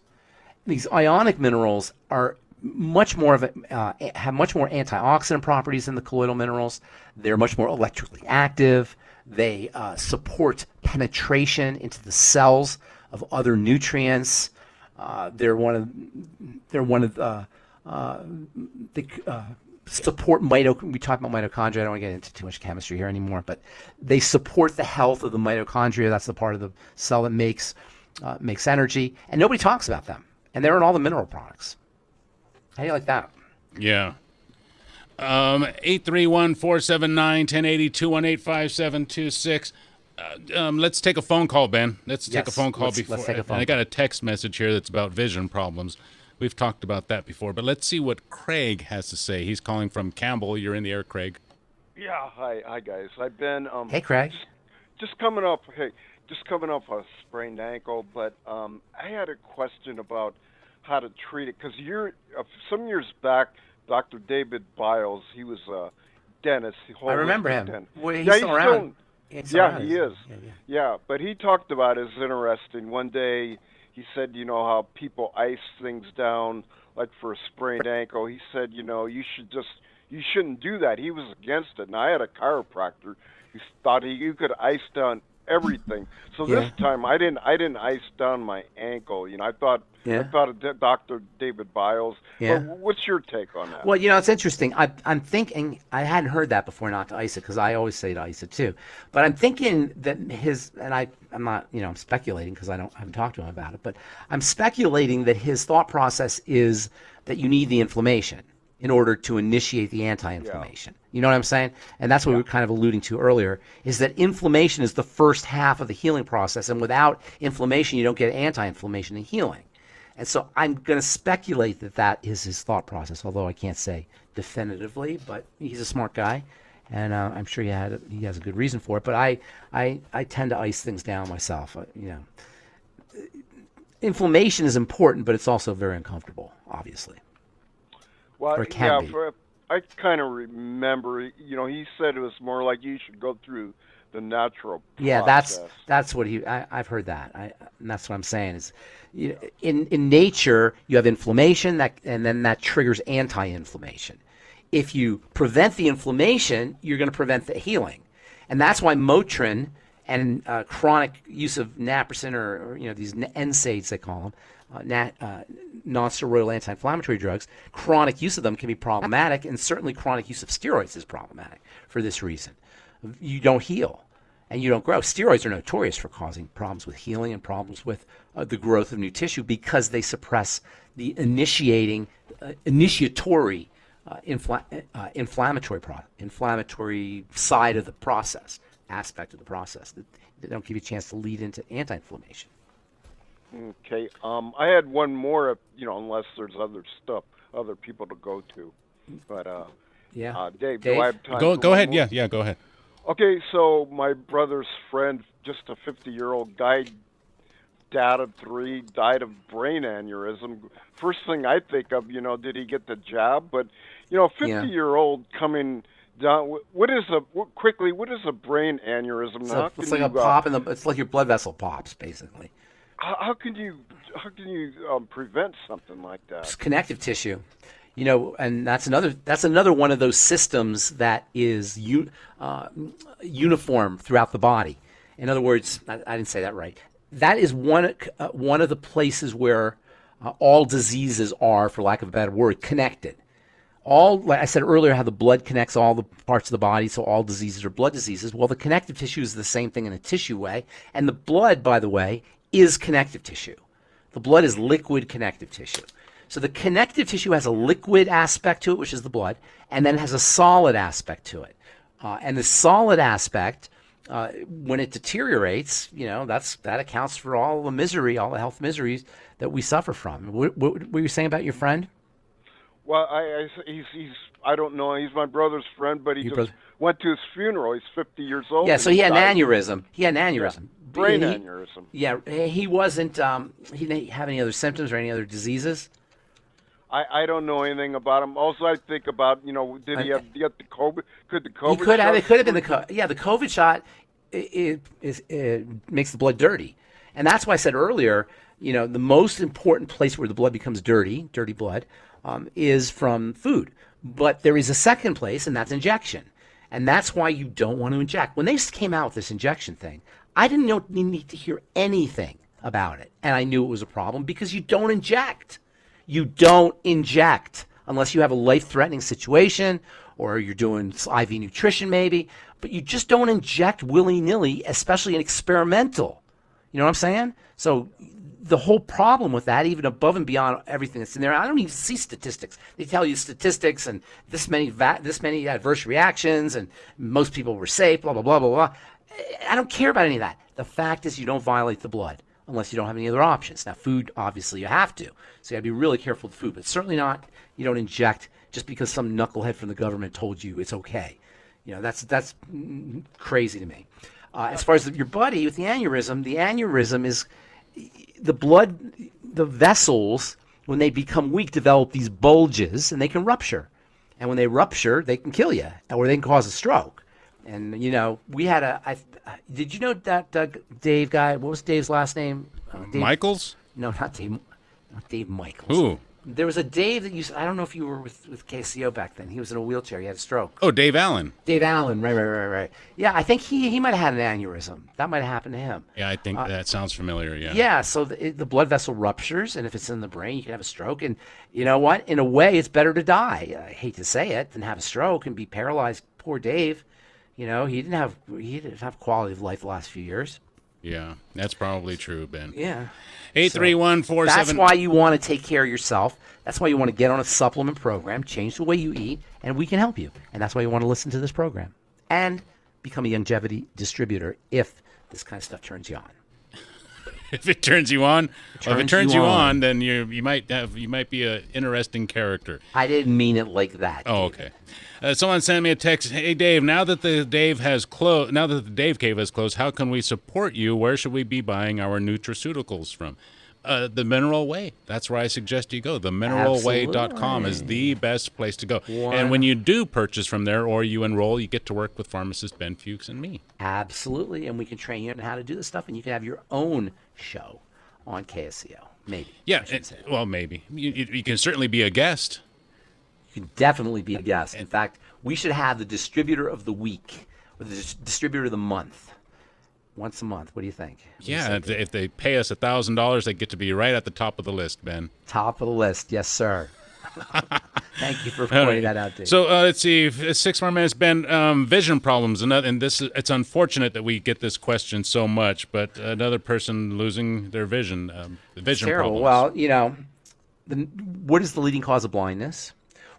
These ionic minerals are much more have much more antioxidant properties than the colloidal minerals. They're much more electrically active. They support penetration into the cells of other nutrients. They're one of the support we talk about mitochondria. I don't want to get into too much chemistry here anymore, but they support the health of the mitochondria. That's the part of the cell that makes energy, and nobody talks about them. And they're in all the mineral products. How do you like that? Yeah. 831-479-1080, 218-5726. Let's take a phone call, Ben. Let's take a phone call before. Let's take a phone. I got a text message here that's about vision problems. We've talked about that before, but let's see what Craig has to say. He's calling from Campbell. You're in the air, Craig. Yeah, hi guys. I've been hey, Craig. Just coming up a sprained ankle, but I had a question about how to treat it, because some years back, Dr. David Biles, he was a dentist. I remember him. Well, he's still still around. He is. Yeah, but he talked about it. It's interesting. One day he said, how people ice things down, like for a sprained ankle. He said, you shouldn't do that. He was against it. And I had a chiropractor who thought you could ice down everything. So this time I didn't ice down my ankle. I thought of Dr. David Biles. Yeah. But what's your take on that? Well, it's interesting. I'm thinking, I hadn't heard that before, not to ice it, because I always say to ice it too. But I'm thinking that I'm not, I'm speculating because I haven't talked to him about it, but I'm speculating that his thought process is that you need the inflammation in order to initiate the anti-inflammation. Yeah. You know what I'm saying? And that's what we were kind of alluding to earlier, is that inflammation is the first half of the healing process, and without inflammation, you don't get anti-inflammation and healing. And so I'm going to speculate that is his thought process, although I can't say definitively, but he's a smart guy, and I'm sure he has a good reason for it. But I tend to ice things down myself. inflammation is important, but it's also very uncomfortable, obviously. Well, or it can be. I kind of remember, he said it was more like you should go through the natural process. Yeah, that's what I've heard that. And that's what I'm saying is, in nature you have inflammation and then that triggers anti-inflammation. If you prevent the inflammation, you're going to prevent the healing, and that's why Motrin and chronic use of naproxen or these NSAIDs they call them, non-steroidal anti-inflammatory drugs, chronic use of them can be problematic, and certainly chronic use of steroids is problematic for this reason. You don't heal and you don't grow. Steroids are notorious for causing problems with healing and problems with the growth of new tissue because they suppress the initiatory inflammatory side of the process, aspect of the process. They don't give you a chance to lead into anti-inflammation. Okay. I had one more, unless there's other people to go to. But Dave, do I have time? Go ahead. More? Yeah, go ahead. Okay, so my brother's friend, just a 50-year-old guy, dad of 3, died of brain aneurysm. First thing I think of, did he get the jab? But 50-year-old coming down. What is a brain aneurysm? It's like a pop it's like your blood vessel pops, basically. How can you prevent something like that? It's connective tissue, and that's another one of those systems that is uniform throughout the body. In other words, I didn't say that right. That is one of the places where all diseases are, for lack of a better word, connected. Like I said earlier, how the blood connects all the parts of the body, so all diseases are blood diseases. Well, the connective tissue is the same thing in a tissue way, and the blood, by the way, is connective tissue. The blood is liquid connective tissue. So the connective tissue has a liquid aspect to it, which is the blood, and then has a solid aspect to it. And the solid aspect, when it deteriorates, that accounts for all the misery, all the health miseries that we suffer from. What were you saying about your friend? Well, I don't know. He's my brother's friend, but he went to his funeral. He's 50 years old. Yeah, so he had an aneurysm. He had an aneurysm. Yeah. Brain aneurysm. Yeah, he wasn't. He didn't have any other symptoms or any other diseases. I don't know anything about him. Also, I think about did he get the COVID? Could the COVID? He could have. It could have been the COVID. Yeah, the COVID shot it makes the blood dirty, and that's why I said earlier. The most important place where the blood becomes dirty blood, is from food. But there is a second place, and that's injection, and that's why you don't want to inject. When they came out with this injection thing, I didn't need to hear anything about it, and I knew it was a problem because you don't inject. You don't inject unless you have a life-threatening situation or you're doing IV nutrition maybe, but you just don't inject willy-nilly, especially an experimental. You know what I'm saying? So the whole problem with that, even above and beyond everything that's in there, I don't even see statistics. They tell you statistics and this many adverse reactions and most people were safe, blah, blah, blah, blah, blah. I don't care about any of that. The fact is you don't violate the blood unless you don't have any other options. Now, food, obviously, you have to. So you got to be really careful with food, but certainly not, you don't inject just because some knucklehead from the government told you it's okay. That's crazy to me. As far as your buddy with the aneurysm is the blood, the vessels, when they become weak, develop these bulges, and they can rupture. And when they rupture, they can kill you, or they can cause a stroke. And, we had did you know that Dave guy, what was Dave's last name? Dave, Michaels? No, not Dave Michaels. Who? There was a Dave that I don't know if you were with KCO back then. He was in a wheelchair. He had a stroke. Oh, Dave Allen. Dave Allen, right. Yeah, I think he might have had an aneurysm. That might have happened to him. Yeah, I think that sounds familiar, yeah. Yeah, so the blood vessel ruptures, and if it's in the brain, you can have a stroke. And you know what? In a way, it's better to die. I hate to say it, than have a stroke and be paralyzed. Poor Dave. He didn't have quality of life the last few years. Yeah, that's probably true, Ben. Yeah. 83147. That's why you want to take care of yourself. That's why you want to get on a supplement program, change the way you eat, and we can help you. And that's why you want to listen to this program and become a longevity distributor if this kind of stuff turns you on. If it turns you on, if it turns you on, then you might be an interesting character. I didn't mean it like that. Oh, okay. Someone sent me a text. Hey, Dave. Now that the Dave Cave has closed, how can we support you? Where should we be buying our nutraceuticals from? the Mineral Way. That's where I suggest you go. Themineralway.com is the best place to go. And when you do purchase from there or you enroll, you get to work with pharmacist Ben Fuchs and me. Absolutely. And we can train you on how to do this stuff, and you can have your own show on KSCO. Maybe. Yeah. Well, maybe. You can certainly be a guest. You can definitely be a guest. In fact, we should have the distributor of the week or the distributor of the month once a month. What do you think? Yeah, if they pay us $1,000, they get to be right at the top of the list, Ben. Top of the list, yes, sir. Thank you for pointing that out, Dave. So let's see, 6 more minutes, Ben. Vision problems, and it's unfortunate that we get this question so much, but another person losing their vision, vision terrible. problems. Well, what is the leading cause of blindness?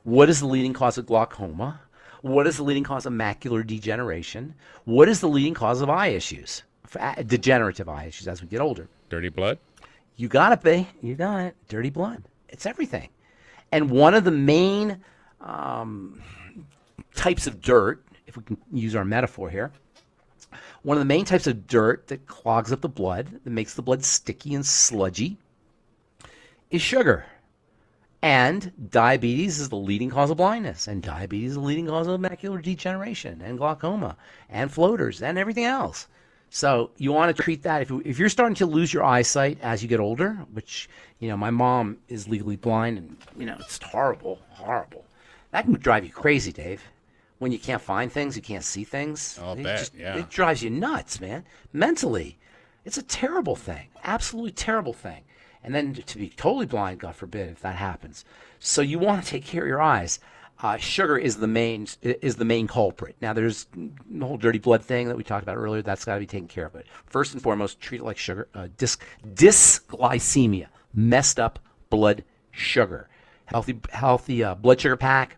What is the leading cause of glaucoma? What is the leading cause of macular degeneration? What is the leading cause of eye issues, degenerative eye issues as we get older? Dirty blood? You got it, babe. You got it. Dirty blood. It's everything. And one of the main types of dirt, if we can use our metaphor here, one of the main types of dirt that clogs up the blood, that makes the blood sticky and sludgy, is sugar. And diabetes is the leading cause of blindness, and diabetes is the leading cause of macular degeneration and glaucoma and floaters and everything else. So you want to treat that. If you're starting to lose your eyesight as you get older, which, my mom is legally blind, and, it's horrible, horrible. That can drive you crazy, Dave. When you can't find things, you can't see things. I'll bet, yeah. It drives you nuts, man. Mentally, it's a terrible thing, absolutely terrible thing. And then to be totally blind, God forbid, if that happens. So you want to take care of your eyes. Sugar is the main culprit. Now, there's the whole dirty blood thing that we talked about earlier. That's got to be taken care of. But first and foremost, treat it like sugar. Dysglycemia, messed up blood sugar. Healthy blood sugar pack.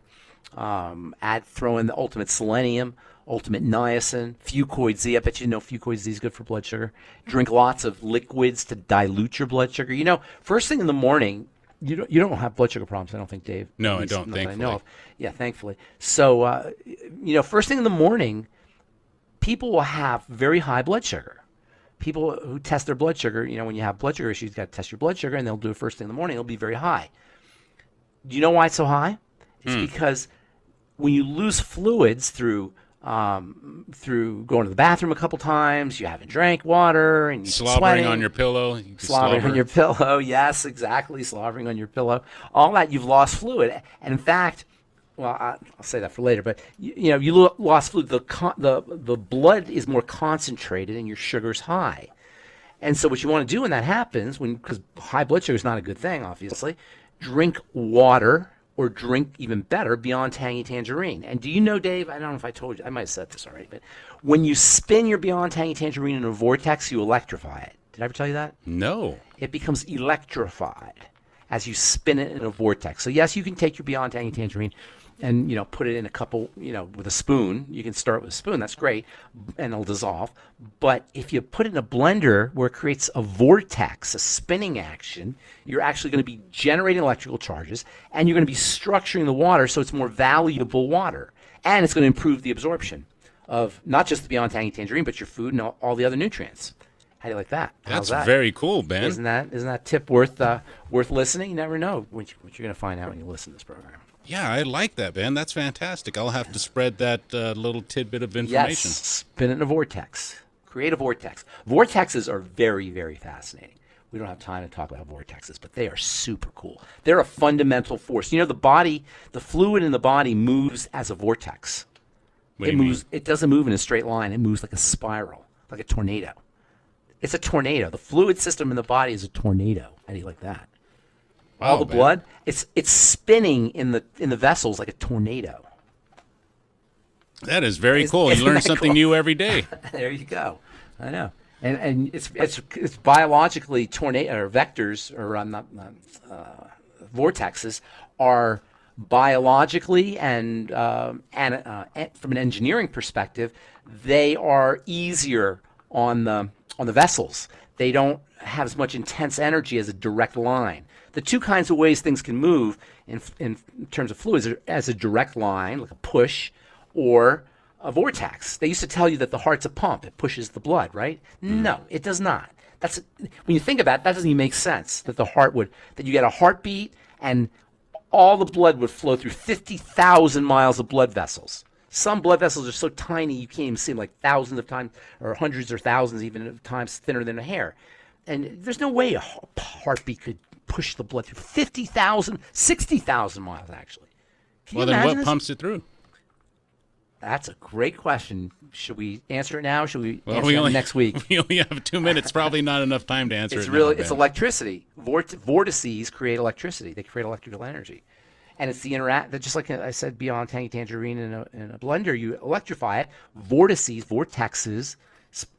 Throw in the ultimate selenium, ultimate niacin, Fucoid Z. I bet you know Fucoid Z is good for blood sugar. Drink lots of liquids to dilute your blood sugar. First thing in the morning, you don't have blood sugar problems, I don't think, Dave. No, I don't, thankfully. I know of. Yeah, thankfully. So, first thing in the morning, people will have very high blood sugar. People who test their blood sugar, when you have blood sugar issues, you've got to test your blood sugar, and they'll do it first thing in the morning. It'll be very high. Do you know why it's so high? It's because when you lose fluids through going to the bathroom a couple times, you haven't drank water, and you're slobbering on your pillow. Slobbering on your pillow, yes, exactly. Slobbering on your pillow. All that, you've lost fluid. And in fact, I'll say that for later, but you lost fluid. The blood is more concentrated, and your sugar's high. And so what you want to do when that happens, because high blood sugar is not a good thing, obviously, drink water. Or drink, even better, Beyond Tangy Tangerine. And do you know, Dave, I don't know if I told you, I might have said this already, but when you spin your Beyond Tangy Tangerine in a vortex, you electrify it. Did I ever tell you that? No. It becomes electrified as you spin it in a vortex. So yes, you can take your Beyond Tangy Tangerine and, put it in a couple, with a spoon. You can start with a spoon, that's great, and it'll dissolve. But if you put it in a blender where it creates a vortex, a spinning action, you're actually going to be generating electrical charges, and you're going to be structuring the water so it's more valuable water. And it's going to improve the absorption of not just the Beyond Tangy Tangerine, but your food and all the other nutrients. How do you like that? That's very cool, Ben. Isn't that tip worth listening? You never know what you're going to find out when you listen to this program. Yeah, I like that, Ben. That's fantastic. I'll have to spread that little tidbit of information. Yes, spin it in a vortex. Create a vortex. Vortexes are very, very fascinating. We don't have time to talk about vortexes, but they are super cool. They're a fundamental force. The body, the fluid in the body moves as a vortex. It doesn't move in a straight line. It moves like a spiral, like a tornado. It's a tornado. The fluid system in the body is a tornado. How do you like that? Wow, all the blood, it's spinning in the vessels like a tornado. That is very cool. You learn something new every day. There you go. I know. And it's biologically tornado or vectors or vortexes are biologically and from an engineering perspective, they are easier on the vessels. They don't have as much intense energy as a direct line. The two kinds of ways things can move in terms of fluids are as a direct line, like a push, or a vortex. They used to tell you that the heart's a pump. It pushes the blood, right? No, it does not. That's when you think about it, that doesn't even make sense. That you get a heartbeat and all the blood would flow through 50,000 miles of blood vessels. Some blood vessels are so tiny you can't even see them, like thousands of times, or hundreds or thousands even of times thinner than a hair. And there's no way a heartbeat could push the blood through 50,000, 60,000 miles, actually. Well, then what pumps it through? That's a great question. Should we answer it now? Should we answer it next week? We only have 2 minutes. Probably not enough time to answer it. It's electricity. Vortices create electricity. They create electrical energy. And it's the just like I said, beyond Tangy Tangerine in a blender, you electrify it. Vortexes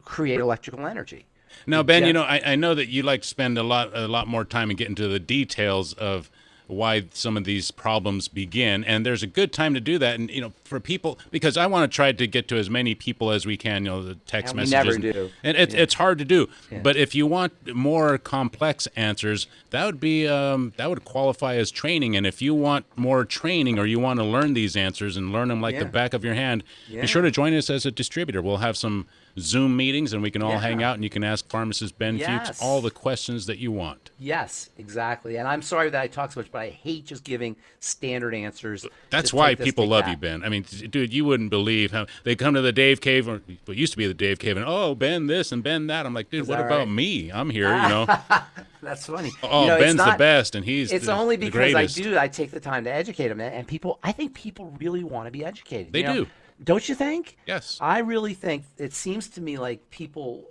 create electrical energy. Now, Ben, I know that you like to spend a lot more time and get into the details of why some of these problems begin, and there's a good time to do that. And for people, because I want to try to get to as many people as we can. The text messages. We never do, and it's hard to do. Yeah. But if you want more complex answers, that would qualify as training. And if you want more training, or you want to learn these answers and learn them like the back of your hand, be sure to join us as a distributor. We'll have some Zoom meetings, and we can all hang out, and you can ask Pharmacist Ben Fuchs all the questions that you want. Yes, exactly. And I'm sorry that I talk so much, but I hate just giving standard answers. That's why people love you, Ben. I mean, dude, you wouldn't believe how they come to the Dave Cave, or what used to be the Dave Cave, and Ben this and Ben that. I'm like, dude, what about me? I'm here, That's funny. Ben's the best, and he's It's only because I take the time to educate them, and I think people really want to be educated. They do. Don't you think? Yes. I really think it seems to me like people,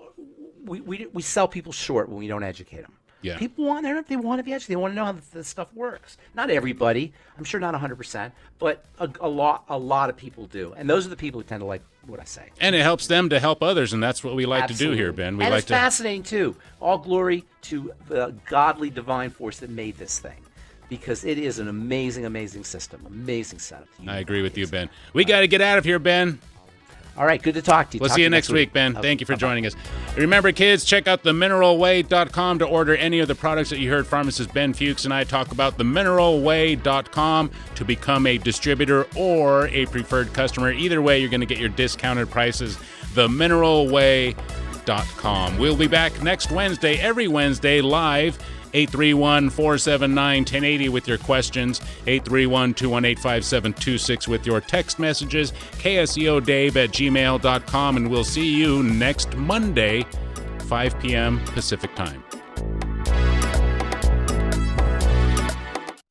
we sell people short when we don't educate them. Yeah. People want to be educated. They want to know how this stuff works. Not everybody. I'm sure not 100%, but a lot of people do. And those are the people who tend to like what I say. And it helps them to help others, and that's what we like to do here, Ben. It's fascinating too. All glory to the godly divine force that made this thing. Because it is an amazing, amazing system, amazing setup. I agree with you, Ben. We got to get out of here, Ben. All right, good to talk to you. We'll see you next week, Ben. Thank you for joining us. Remember, kids, check out themineralway.com to order any of the products that you heard Pharmacist Ben Fuchs and I talk about. Themineralway.com to become a distributor or a preferred customer. Either way, you're going to get your discounted prices. Themineralway.com. We'll be back next Wednesday, every Wednesday, live. 831-479-1080 with your questions, 831-218-5726 with your text messages, kscodave@gmail.com, and we'll see you next Monday, 5 p.m. Pacific Time.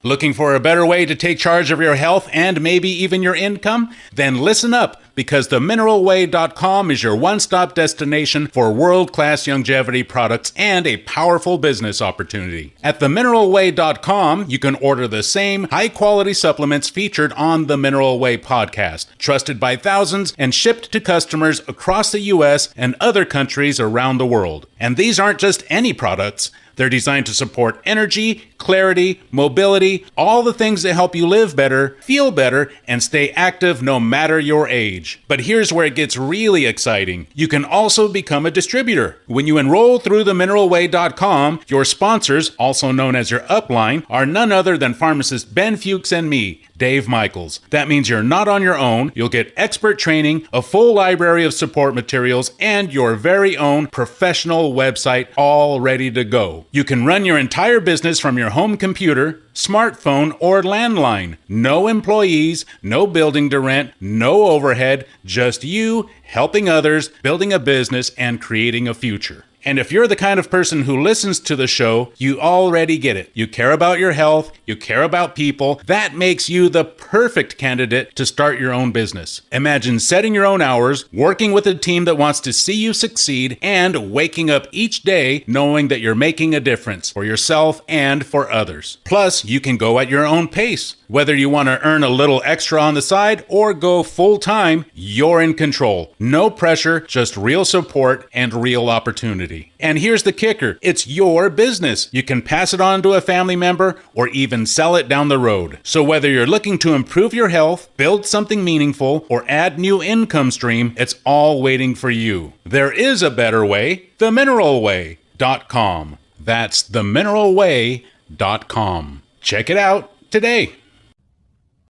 Looking for a better way to take charge of your health and maybe even your income? Then listen up, because themineralway.com is your one-stop destination for world-class longevity products and a powerful business opportunity. At themineralway.com, you can order the same high-quality supplements featured on the Mineral Way podcast, trusted by thousands and shipped to customers across the U.S. and other countries around the world. And these aren't just any products. They're designed to support energy, clarity, mobility, all the things that help you live better, feel better, and stay active no matter your age. But here's where it gets really exciting. You can also become a distributor. When you enroll through themineralway.com, your sponsors, also known as your upline, are none other than Pharmacist Ben Fuchs and me, Dave Michaels. That means you're not on your own. You'll get expert training, a full library of support materials, and your very own professional website all ready to go. You can run your entire business from your home computer, smartphone, or landline. No employees, no building to rent, no overhead, just you helping others, building a business, and creating a future. And if you're the kind of person who listens to the show, you already get it. You care about your health, you care about people. That makes you the perfect candidate to start your own business. Imagine setting your own hours, working with a team that wants to see you succeed, and waking up each day knowing that you're making a difference for yourself and for others. Plus, you can go at your own pace. Whether you want to earn a little extra on the side or go full time, you're in control. No pressure, just real support and real opportunity. And here's the kicker. It's your business. You can pass it on to a family member or even sell it down the road. So whether you're looking to improve your health, build something meaningful, or add new income stream, it's all waiting for you. There is a better way. Themineralway.com. That's themineralway.com. Check it out today.